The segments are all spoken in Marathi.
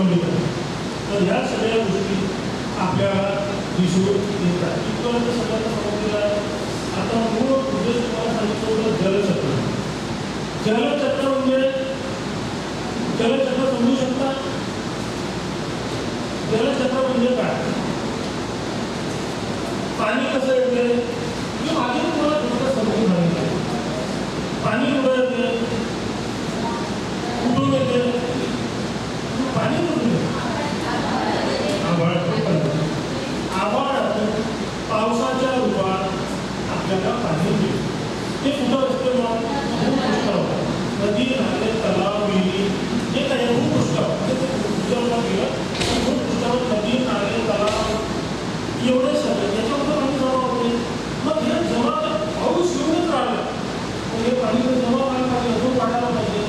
अवलंबित आहे. तर ह्या सगळ्या गोष्टी आपल्याला दिसून येतात. इथपर्यंत सगळ्यांना समजलेलं आहे. आता मूळ उद्देश तुम्हाला सांगितलं होतं जलचक्र. जलचक्र म्हणजे जलचक्र समजू शकता. जलचक्र म्हणजे काय? पाणी कसं येते हे मागे तुम्हाला थोडं समजून सांगितलं. पाणी कुठं येते, कुठून येते? पाणी कुठून येते? आभाळातून पावसाच्या रूपात आपल्याला पाणी मिळते. ते कुठं असते? मग भूपृष्ठावर. नदी, नाले, तलाव, विहिरी जे काही भूपृष्ठावर भूपृष्ठावर गेलं भूपृष्ठावर नदी, नाले, तलाव एवढे सगळे त्याच्यामध्ये पाणी जमा होते. मग हे जमा पाऊस येऊनच राहिला तर हे पाणी जमा व्हायला पाहिजे, अजून वाढायला पाहिजे.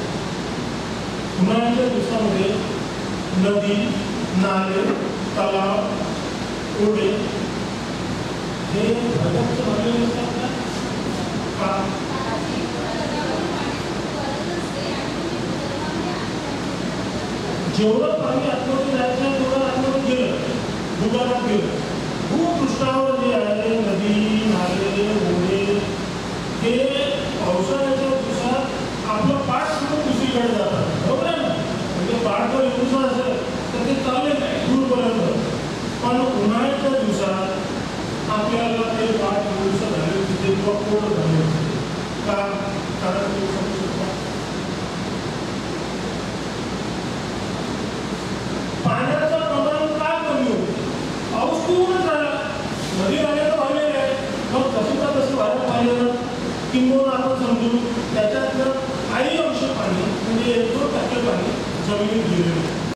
उन्हाळ्याच्या दिवसामध्ये नदी, नाले, तलाव, ओढे हे भरगच्च भरलेले असतात का? जेवढं पाणी आतमध्ये जायचं तेवढं आतमध्ये गेलं, भूगर्भात गेलं. भूपृष्ठावर जे आहे नदी, नाले, ओढे हे पावसाळ्याच्या दिवसात आपलं पाठ सोडून दुसरीकडे जातात. बरोबर आहे ना? म्हणजे पाठ जर येऊन असेल तर ते चालेल दूरपर्यंत. पण उन्हाळ्याच्या दिवसात आपल्याला ते पाठ येऊन झाले तिथे कोरड झाले असते का? कारण ते समजू शकता पाण्याचं प्रमाण का कमी होतं? पाऊस येऊनच राहिला, नदी नाल्याचं वाढलेलं आहे. मग तसं तसं व्हायला पाहिजे ना. किंबहुना आपण समजू त्याच्यातलं काही अंश पाणी म्हणजे 1-2% पाणी जमिनीत गेलेलं आहे.